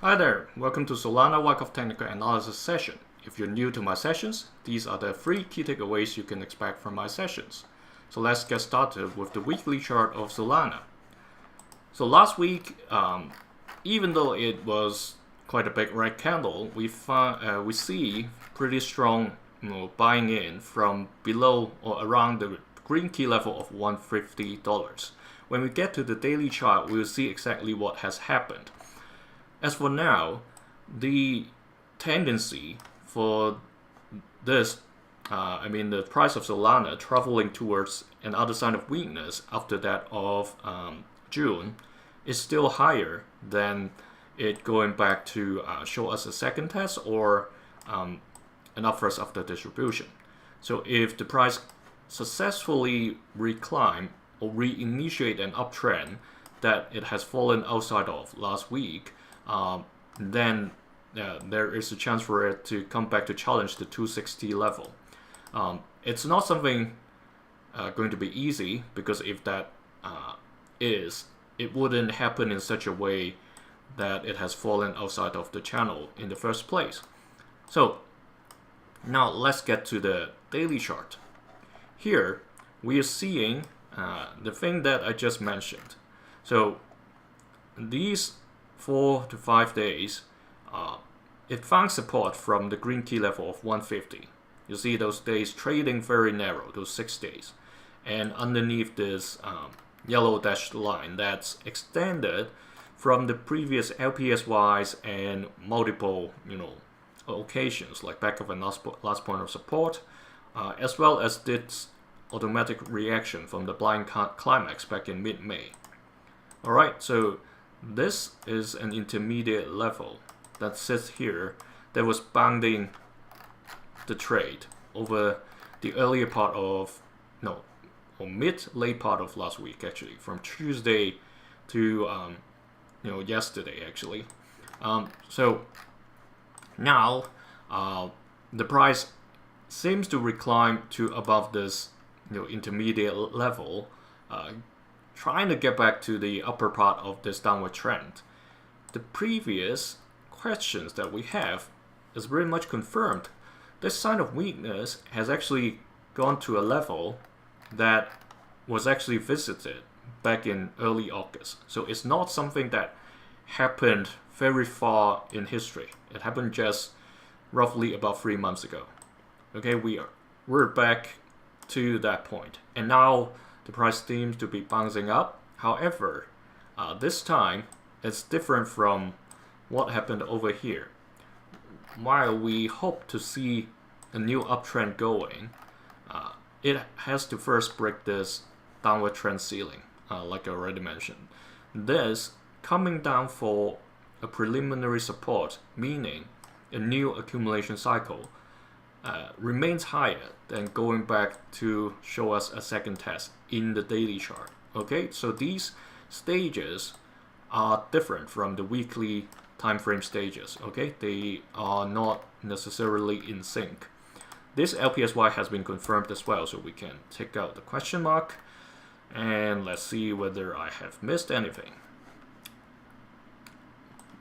Hi there, welcome to Solana Wyckoff Technical Analysis session. If you're new to my sessions, these are the 3 key takeaways you can expect from my sessions. So let's get started with the weekly chart of Solana. So last week, even though it was quite a big red candle, we see pretty strong buying in from below or around the green key level of $150. When we get to the daily chart, we'll see exactly what has happened. As for now, the tendency for this, the price of Solana traveling towards another sign of weakness after that of June is still higher than it going back to show us a second test or an upwards after distribution. So if the price successfully reclimb or reinitiate an uptrend that it has fallen outside of last week, then there is a chance for it to come back to challenge the 260 level. It's not something going to be easy, because if that it wouldn't happen in such a way that it has fallen outside of the channel in the first place. So now let's get to the daily chart. Here we are seeing the thing that I just mentioned. So these 4 to 5 days, it found support from the green key level of 150. You see those days trading very narrow, those 6 days. And underneath this yellow dashed line that's extended from the previous LPSYs and multiple occasions, like back of a last point of support, as well as this automatic reaction from the blind climax back in mid-May. Alright, so this is an intermediate level that sits here that was bounding the trade over the earlier part of, mid-late part of last week, actually, from Tuesday to, yesterday, actually. So now the price seems to reclimb to above this, intermediate level, trying to get back to the upper part of this downward trend. The previous questions that we have is very much confirmed. This sign of weakness has actually gone to a level that was actually visited back in early August. So it's not something that happened very far in history. It happened just roughly about 3 months ago. Okay, we're back to that point, and now the price seems to be bouncing up. However, this time it's different from what happened over here. While we hope to see a new uptrend going, it has to first break this downward trend ceiling, like I already mentioned. This coming down for a preliminary support, meaning a new accumulation cycle, remains higher than going back to show us a second test in the daily chart. Okay, so these stages are different from the weekly time frame stages. Okay, they are not necessarily in sync. This LPSY has been confirmed as well, so we can take out the question mark and let's see whether I have missed anything.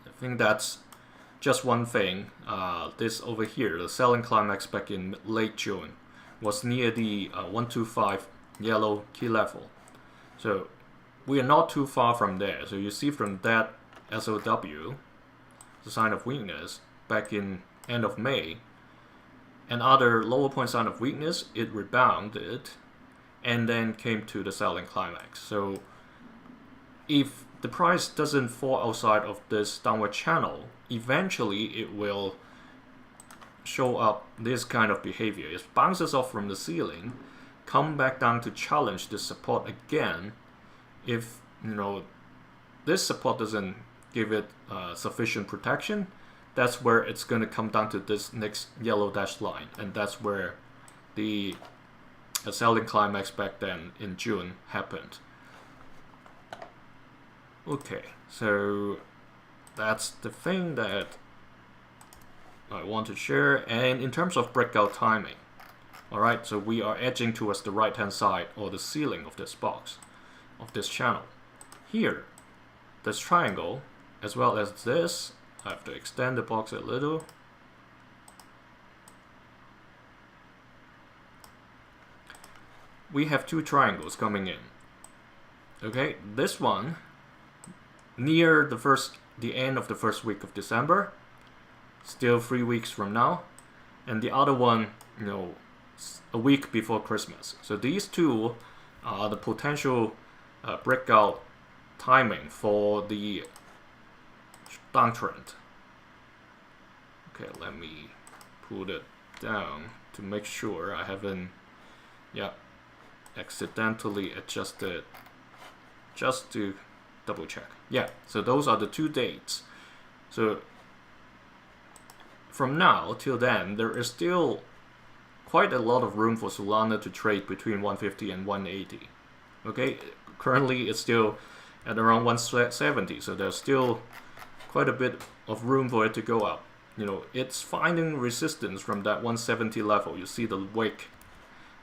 I think that's just one thing. This over here, the selling climax back in late June, was near the 125 yellow key level. So we are not too far from there. So you see from that SOW, the sign of weakness back in end of May, another lower point sign of weakness, it rebounded and then came to the selling climax. So if the price doesn't fall outside of this downward channel, eventually it will show up this kind of behavior. It bounces off from the ceiling, come back down to challenge this support again. If this support doesn't give it sufficient protection, that's where it's going to come down to this next yellow dashed line, and that's where the selling climax back then in June happened. Okay, so that's the thing that I want to share. And in terms of breakout timing, alright, so we are edging towards the right hand side or the ceiling of this box, of this channel. Here, this triangle, as well as this, I have to extend the box a little. We have two triangles coming in. Okay, this one near the end of the first week of December, still 3 weeks from now, and the other one, you know, a week before Christmas. So these two are the potential breakout timing for the downtrend. Okay, let me put it down to make sure I haven't, accidentally adjusted, just to double check. Yeah, so those are the two dates. So from now till then, there is still quite a lot of room for Solana to trade between 150 and 180. Okay, currently it's still at around 170, so there's still quite a bit of room for it to go up. You know, it's finding resistance from that 170 level. You see the wick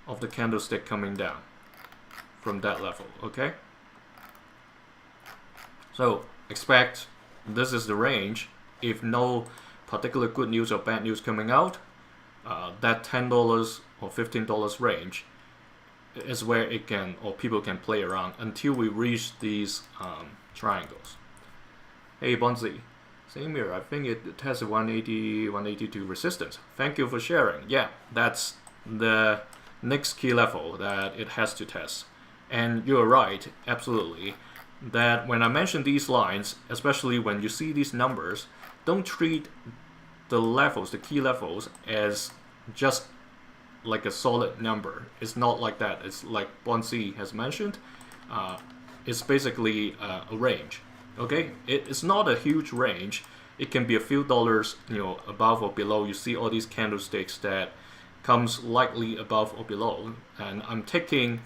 of the candlestick coming down from that level, okay? So expect this is the range. If no particular good news or bad news coming out, that $10 or $15 range is where it can, or people can play around until we reach these triangles. Hey Bonzi, same here. I think it has a 180, 182 resistance. Thank you for sharing. Yeah, that's the next key level that it has to test. And you're right, absolutely, that when I mention these lines, especially when you see these numbers, don't treat the levels, the key levels, as just like a solid number. It's not like that. It's like Bonzi has mentioned. It's basically a range. Okay, it's not a huge range. It can be a few dollars, you know, above or below. You see all these candlesticks that comes slightly above or below, and I'm taking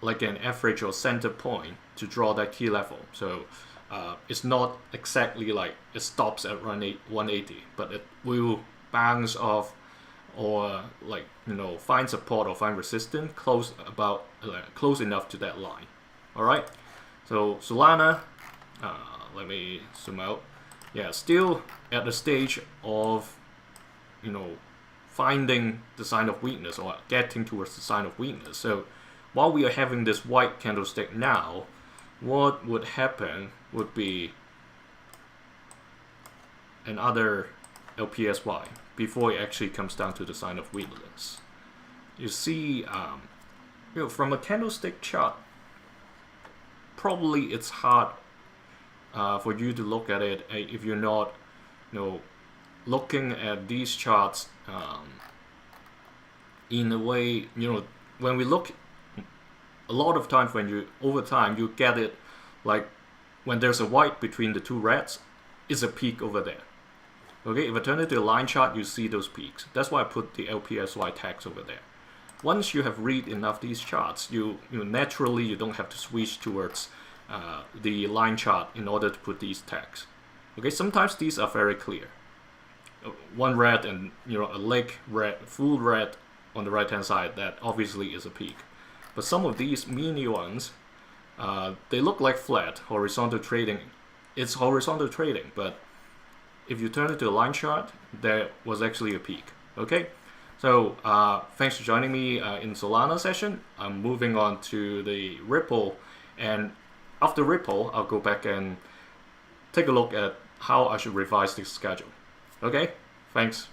like an average or center point to draw that key level. So it's not exactly like it stops at 180, but it will bounce off or like, you know, find support or find resistance close enough to that line. All right. So Solana, let me zoom out. Yeah, still at the stage of, you know, finding the sign of weakness or getting towards the sign of weakness. So while we are having this white candlestick now, what would happen would be another LPSY before it actually comes down to the sign of weakness. You see, you know, from a candlestick chart, probably it's hard for you to look at it if you're not, you know, looking at these charts in a way, you know, when we look, a lot of times when you, over time, you get it like when there's a white between the two reds, it's a peak over there. Okay, if I turn it to a line chart, you see those peaks. That's why I put the LPSY tags over there. Once you have read enough these charts, you naturally you don't have to switch towards the line chart in order to put these tags. Okay, sometimes these are very clear. One red and, you know, a leg red, full red on the right hand side, that obviously is a peak. But some of these mini ones, they look like flat horizontal trading. It's horizontal trading, but if you turn it to a line chart, there was actually a peak. Okay, so thanks for joining me in Solana session. I'm moving on to the Ripple, and after Ripple, I'll go back and take a look at how I should revise this schedule. Okay, thanks.